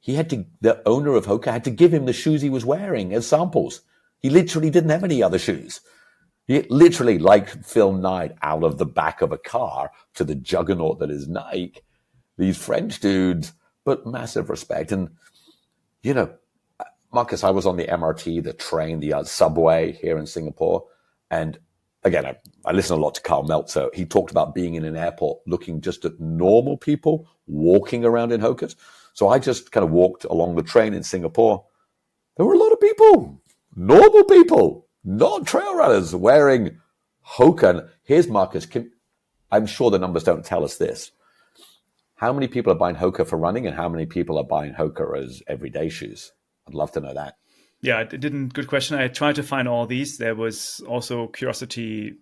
B: the owner of Hoka had to give him the shoes he was wearing as samples. He literally didn't have any other shoes. He literally, like Phil Knight, out of the back of a car to the juggernaut that is Nike, these French dudes, but massive respect. And, Marcus, I was on the MRT, the train, the subway here in Singapore. And again, I listen a lot to Karl Meltzer. He talked about being in an airport, looking just at normal people walking around in Hokas. So I just kind of walked along the train in Singapore. There were a lot of people, normal people, not trail runners, wearing Hoka. And here's Marcus. I'm sure the numbers don't tell us this. How many people are buying Hoka for running and how many people are buying Hoka as everyday shoes? I'd love to know that.
A: Yeah, it didn't. Good question. I tried to find all these. There was also curiosity,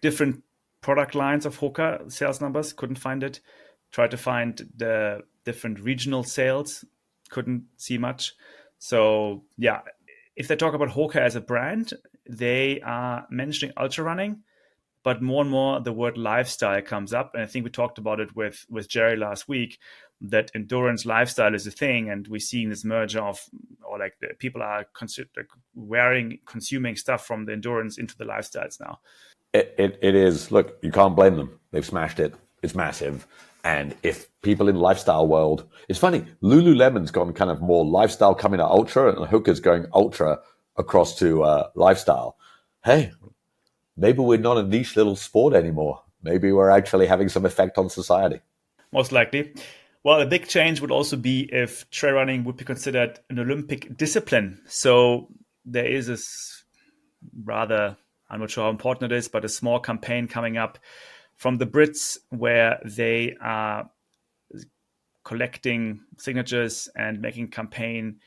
A: different product lines of Hoka sales numbers. Couldn't find it. Tried to find the different regional sales. Couldn't see much. So yeah, if they talk about Hoka as a brand, they are mentioning ultra running, but more and more the word lifestyle comes up. And I think we talked about it with Jerry last week, that endurance lifestyle is a thing. And we're seeing this merger of, people are consuming stuff from the endurance into the lifestyles now.
B: It is. Look, you can't blame them. They've smashed it. It's massive. And if people in the lifestyle world, it's funny, Lululemon's gone kind of more lifestyle coming to ultra, and Hoka's going ultra across to lifestyle. Hey, maybe we're not a niche little sport anymore. Maybe we're actually having some effect on society.
A: Most likely. Well, a big change would also be if trail running would be considered an Olympic discipline. So there is this rather, I'm not sure how important it is, but a small campaign coming up from the Brits where they are collecting signatures and making a campaign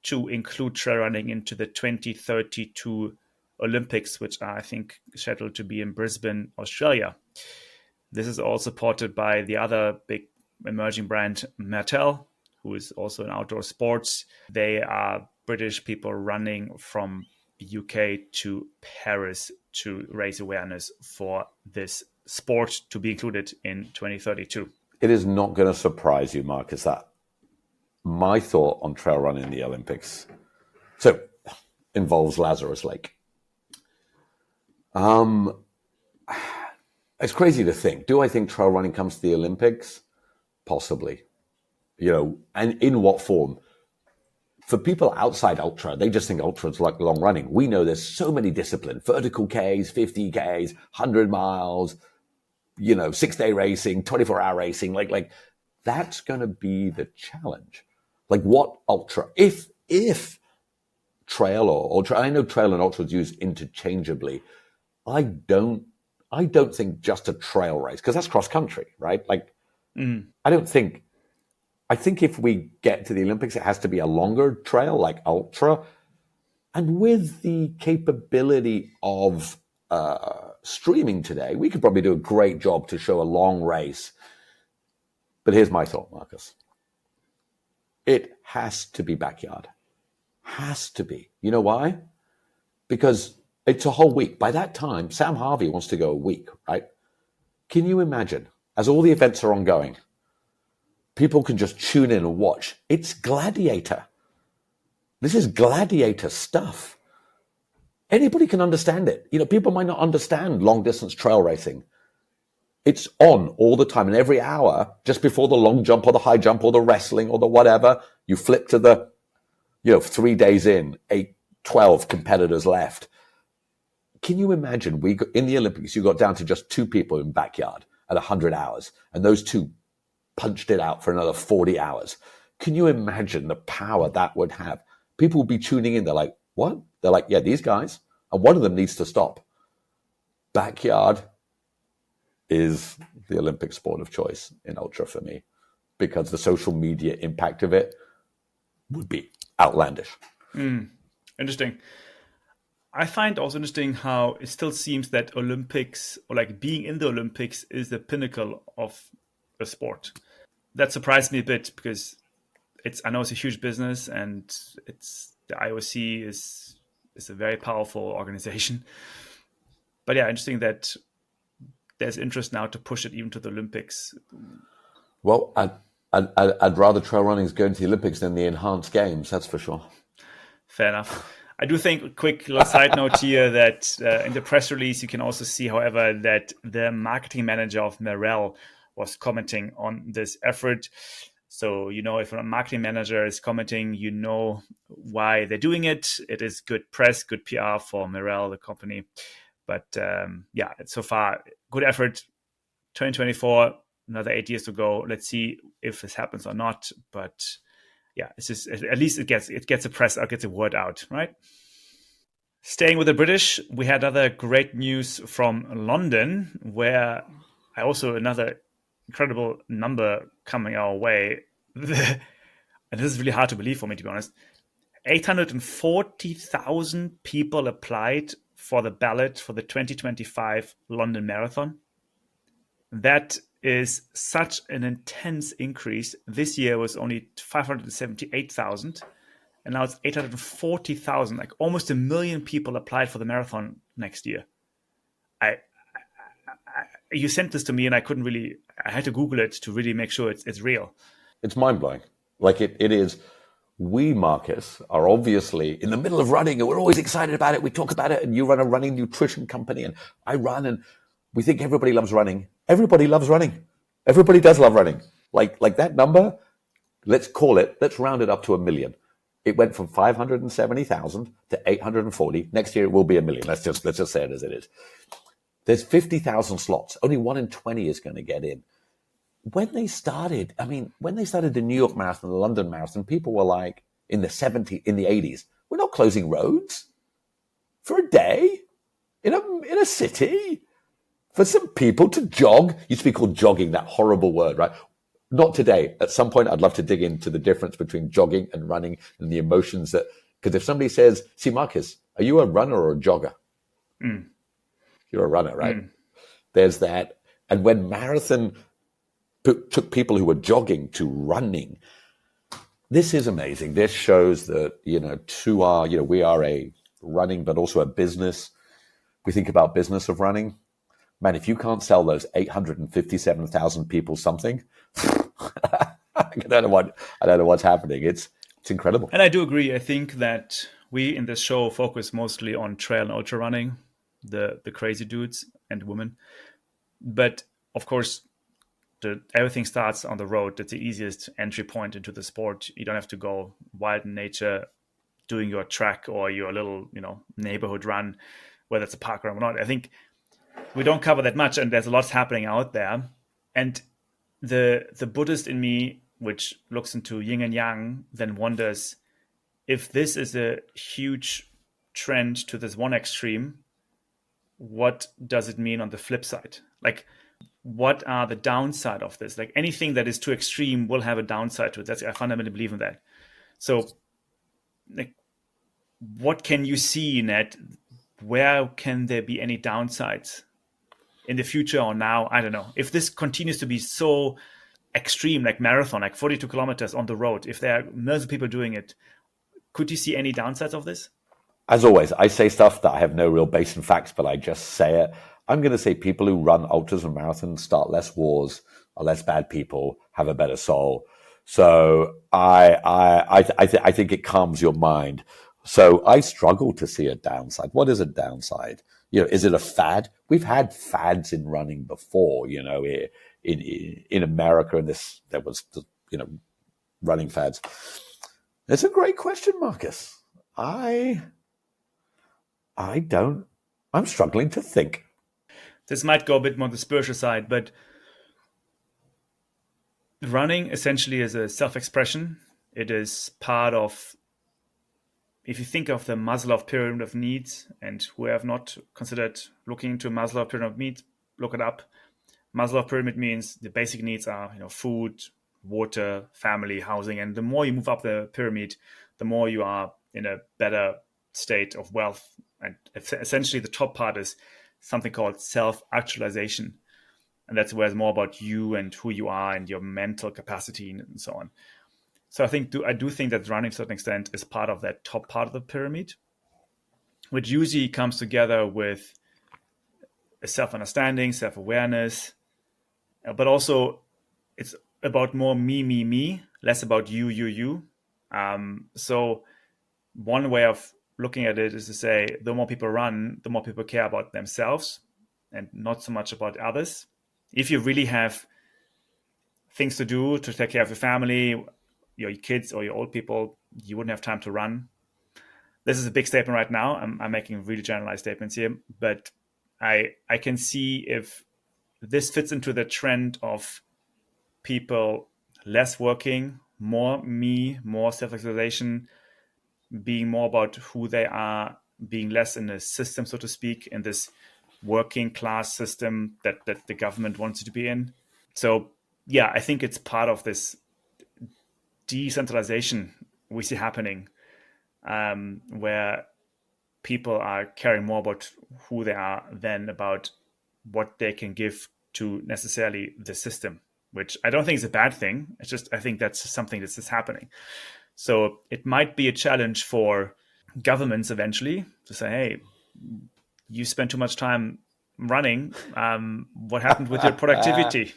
A: to include trail running into the 2032 Olympics, which are, I think, scheduled to be in Brisbane, Australia. This is all supported by the other big emerging brand, Mattel, who is also in outdoor sports. They are British people running from UK to Paris to raise awareness for this sport to be included in 2032.
B: It is not going to surprise you, Marcus, that my thought on trail running in the Olympics involves Lazarus Lake. It's crazy to think. Do I think trail running comes to the Olympics? Possibly. And in what form? For people outside ultra, they just think ultra is like long running. We know there's so many disciplines: vertical Ks, 50 Ks, 100 miles, 6-day racing, 24-hour racing. Like that's going to be the challenge. Like what ultra? If trail or ultra, I know trail and ultra is used interchangeably. I don't think just a trail race, because that's cross country, right? I think if we get to the Olympics, it has to be a longer trail, like ultra. And with the capability of streaming today, we could probably do a great job to show a long race. But here's my thought, Marcus. It has to be backyard. Has to be. You know why? Because it's a whole week. By that time, Sam Harvey wants to go a week, right? Can you imagine, as all the events are ongoing, people can just tune in and watch. It's gladiator. This is gladiator stuff. Anybody can understand it. People might not understand long distance trail racing. It's on all the time. And every hour, just before the long jump or the high jump or the wrestling or the whatever, you flip to the, 3 days in, 12 competitors left. Can you imagine in the Olympics, you got down to just 2 people in backyard at 100 hours, and those 2 punched it out for another 40 hours. Can you imagine the power that would have? People would be tuning in. They're like, what? They're like, yeah, these guys. And one of them needs to stop. Backyard is the Olympic sport of choice in ultra for me, because the social media impact of it would be outlandish.
A: Interesting. I find also interesting how it still seems that Olympics, or being in the Olympics, is the pinnacle of a sport. That surprised me a bit, because I know it's a huge business, and the IOC is a very powerful organization. But yeah, interesting that there's interest now to push it even to the Olympics.
B: Well, I'd rather trail running is going to the Olympics than the enhanced games. That's for sure.
A: Fair enough. I do think, a quick little side note here, that in the press release, you can also see, however, that the marketing manager of Merrell was commenting on this effort. So, if a marketing manager is commenting, you know why they're doing it. It is good press, good PR for Merrell, the company. But so far, good effort. 2024, another 8 years to go. Let's see if this happens or not. But yeah, it's just, at least it gets a press out, gets a word out, right? Staying with the British, we had other great news from London, where another incredible number coming our way. And this is really hard to believe for me, to be honest. 840,000 people applied for the ballot for the 2025 London Marathon. That is such an intense increase. This year was only 578,000, and now it's 840,000. Like almost 1 million people applied for the marathon next year. You sent this to me, and I had to Google it to really make sure it's real.
B: It's mind-blowing. Like it is. We, Marcus, are obviously in the middle of running, and we're always excited about it. We talk about it, and you run a running nutrition company, and I run, and we think everybody loves running. Everybody loves running. Everybody does love running. Like that number, let's round it up to 1 million. It went from 570,000 to 840. Next year it will be 1 million. Let's just say it as it is. There's 50,000 slots. Only 1 in 20 is going to get in. When they started the New York Marathon, the London Marathon, people were like in the 80s, we're not closing roads for a day in a city for some people to jog. Used to be called jogging, that horrible word, right? Not today. At some point, I'd love to dig into the difference between jogging and running and the emotions because if somebody says, see, Marcus, are you a runner or a jogger? You're a runner, right? There's that. And when marathon took people who were jogging to running, this is amazing. This shows that, we are a running, but also a business. We think about business of running. Man, if you can't sell those 857,000 people something, I don't know what's happening. It's incredible.
A: And I do agree. I think that we in this show focus mostly on trail and ultra running, the crazy dudes and women. But of course, everything starts on the road. That's the easiest entry point into the sport. You don't have to go wild in nature doing your track or your little, neighborhood run, whether it's a park run or not. I think we don't cover that much, and there's a lot happening out there. And the Buddhist in me, which looks into yin and yang, then wonders if this is a huge trend to this one extreme, what does it mean on the flip side? Like, what are the downside of this? Like, anything that is too extreme will have a downside to it. I fundamentally believe in that. So, like, what can you see, Ned? Where can there be any downsides in the future or now? I don't know. If this continues to be so extreme, like marathon, like 42 kilometers on the road, if there are millions of people doing it, could you see any downsides of this?
B: As always, I say stuff that I have no real base in facts, but I just say it. I'm going to say people who run ultras and marathons start less wars, are less bad people, have a better soul. So I think it calms your mind. So I struggle to see a downside. What is a downside? Is it a fad? We've had fads in running before. In America, and there was running fads. It's a great question, Marcus. I'm struggling to think.
A: This might go a bit more on the spiritual side, but running essentially is a self-expression. It is part of, if you think of the Maslow pyramid of needs, and who have not considered looking into Maslow pyramid of needs, look it up. Maslow pyramid means the basic needs are, food, water, family, housing. And the more you move up the pyramid, the more you are in a better state of wealth. And essentially the top part is something called self-actualization. And that's where it's more about you and who you are and your mental capacity and so on. So I do think that running to a certain extent is part of that top part of the pyramid, which usually comes together with self-understanding, self-awareness, but also it's about more me, less about you. So one way of looking at it is to say, the more people run, the more people care about themselves and not so much about others. If you really have things to do to take care of your family, your kids or your old people, you wouldn't have time to run. This is a big statement right now. I'm making really generalized statements here, but I can see if this fits into the trend of people less working, more me, more self-actualization, being more about who they are, being less in the system, so to speak, in this working class system that the government wants you to be in. So yeah, I think it's part of this decentralization we see happening, where people are caring more about who they are than about what they can give to necessarily the system, which I don't think is a bad thing. It's just, I think that's something that's just happening. So it might be a challenge for governments eventually to say, hey, you spend too much time running. What happened with your productivity,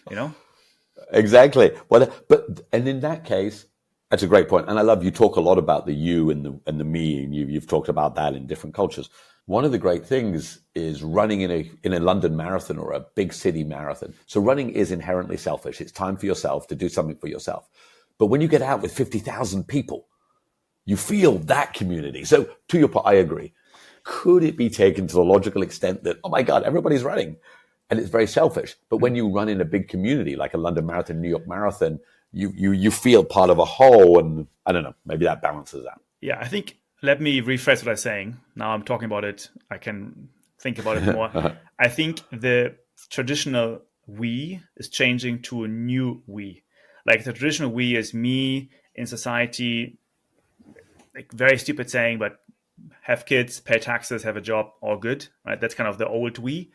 B: Exactly. Well, and in that case, that's a great point. And I love, you talk a lot about the you and the me, and you've talked about that in different cultures. One of the great things is running in a London marathon or a big city marathon. So running is inherently selfish. It's time for yourself to do something for yourself. But when you get out with 50,000 people, you feel that community. So to your point, I agree. Could it be taken to the logical extent that, oh my God, everybody's running and it's very selfish? But when you run in a big community like a London Marathon, New York Marathon, you feel part of a whole, and I don't know, maybe that balances out.
A: Yeah, I think, let me rephrase what I'm saying. Now I'm talking about it, I can think about it more. I think the traditional we is changing to a new we. Like the traditional we is me in society, like very stupid saying, but have kids, pay taxes, have a job, all good, right? That's kind of the old we.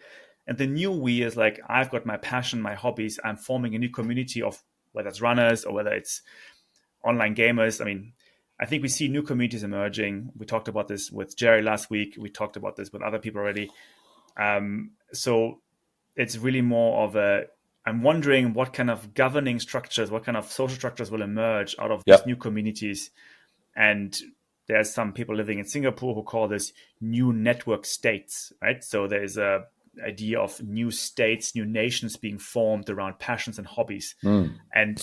A: And the new we is like, I've got my passion, my hobbies. I'm forming a new community of whether it's runners or whether it's online gamers. I mean, I think we see new communities emerging. We talked about this with Jerry last week. We talked about this with other people already. So it's really more of I'm wondering what kind of governing structures, what kind of social structures will emerge out of these new communities. And there's some people living in Singapore who call this new network states, right? So there's a idea of new states, new nations being formed around passions and hobbies. And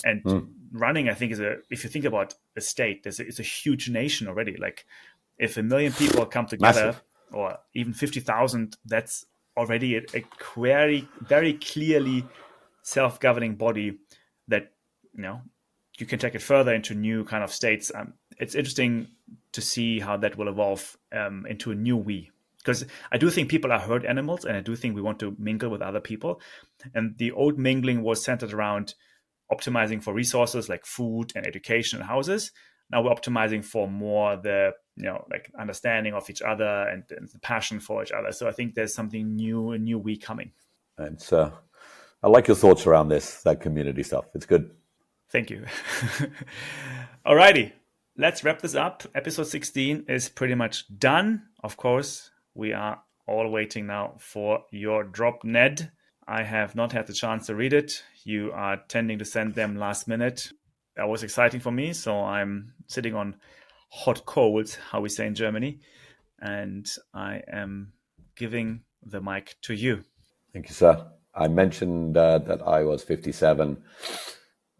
A: running, I think, if you think about a state, it's a huge nation already. Like if 1 million people come together, massive, or even 50,000, that's already a very, very clearly self-governing body that, you can take it further into new kind of states. It's interesting to see how that will evolve into a new we. Because I do think people are herd animals, and I do think we want to mingle with other people. And the old mingling was centered around optimizing for resources like food and education and houses. Now we're optimizing for more the, like understanding of each other and the passion for each other. So I think there's something new, a new we coming.
B: And I like your thoughts around that community stuff. It's good.
A: Thank you. Alrighty, let's wrap this up. Episode 16 is pretty much done. Of course, we are all waiting now for your drop, Ned. I have not had the chance to read it. You are tending to send them last minute. That was exciting for me. So I'm sitting on hot coals, how we say in Germany. And I am giving the mic to you.
B: Thank you, sir. I mentioned that I was 57.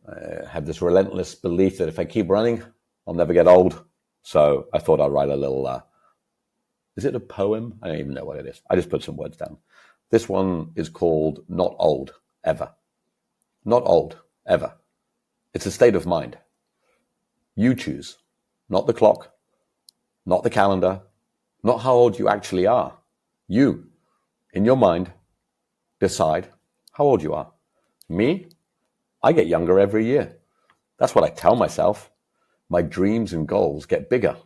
B: I have this relentless belief that if I keep running, I'll never get old. So I thought I'd write a little... is it a poem? I don't even know what it is. I just put some words down. This one is called Not Old, Ever. Not old, ever. It's a state of mind. You choose, not the clock, not the calendar, not how old you actually are. You, in your mind, decide how old you are. Me, I get younger every year. That's what I tell myself. My dreams and goals get bigger,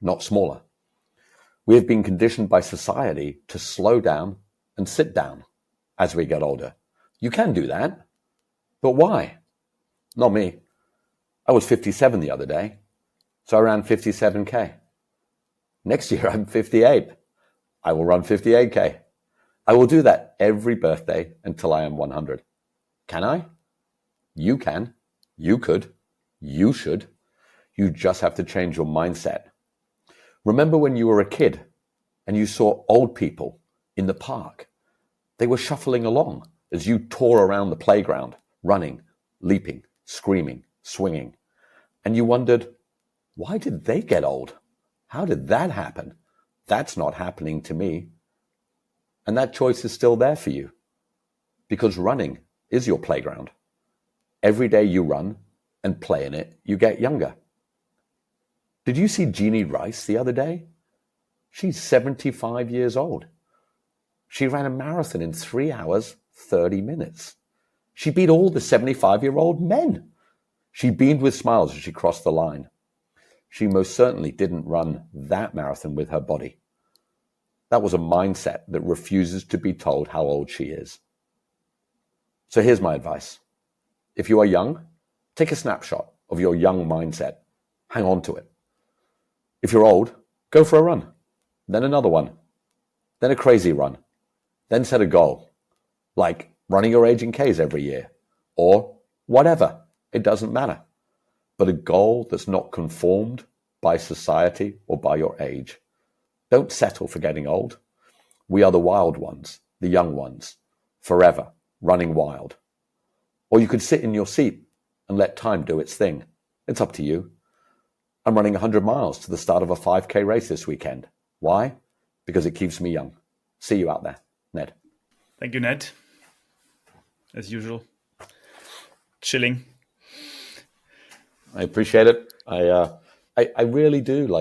B: not smaller. We have been conditioned by society to slow down and sit down as we get older. You can do that, but why? Not me. I was 57 the other day, so I ran 57K. Next year I'm 58. I will run 58K. I will do that every birthday until I am 100. Can I? You can. You could. You should. You just have to change your mindset. Remember when you were a kid and you saw old people in the park? They were shuffling along as you tore around the playground, running, leaping, screaming, swinging. And you wondered, why did they get old? How did that happen? That's not happening to me. And that choice is still there for you, because running is your playground. Every day you run and play in it, you get younger. Did you see Jeannie Rice the other day? She's 75 years old. She ran a marathon in 3 hours, 30 minutes. She beat all the 75-year-old men. She beamed with smiles as she crossed the line. She most certainly didn't run that marathon with her body. That was a mindset that refuses to be told how old she is. So here's my advice. If you are young, take a snapshot of your young mindset. Hang on to it. If you're old, go for a run, then another one, then a crazy run, then set a goal, like running your age in Ks every year, or whatever, it doesn't matter. But a goal that's not conformed by society or by your age. Don't settle for getting old. We are the wild ones, the young ones, forever, running wild. Or you could sit in your seat and let time do its thing. It's up to you. I'm running 100 miles to the start of a 5K race this weekend. Why? Because it keeps me young. See you out there, Ned.
A: Thank you, Ned. As usual. Chilling.
B: I appreciate it. I really do.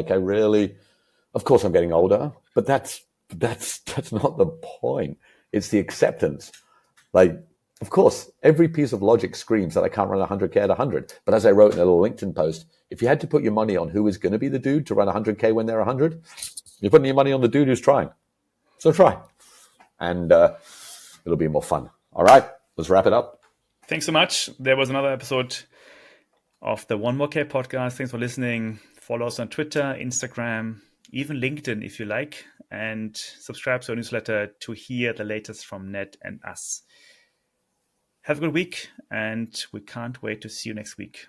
B: Of course I'm getting older, but that's not the point. It's the acceptance. Of course, every piece of logic screams that I can't run 100K at 100. But as I wrote in a little LinkedIn post, if you had to put your money on who is going to be the dude to run 100K when they're 100, you're putting your money on the dude who's trying. So try. And it'll be more fun. All right, let's wrap it up.
A: Thanks so much. There was another episode of the One More K podcast. Thanks for listening. Follow us on Twitter, Instagram, even LinkedIn if you like. And subscribe to our newsletter to hear the latest from Ned and us. Have a good week, and we can't wait to see you next week.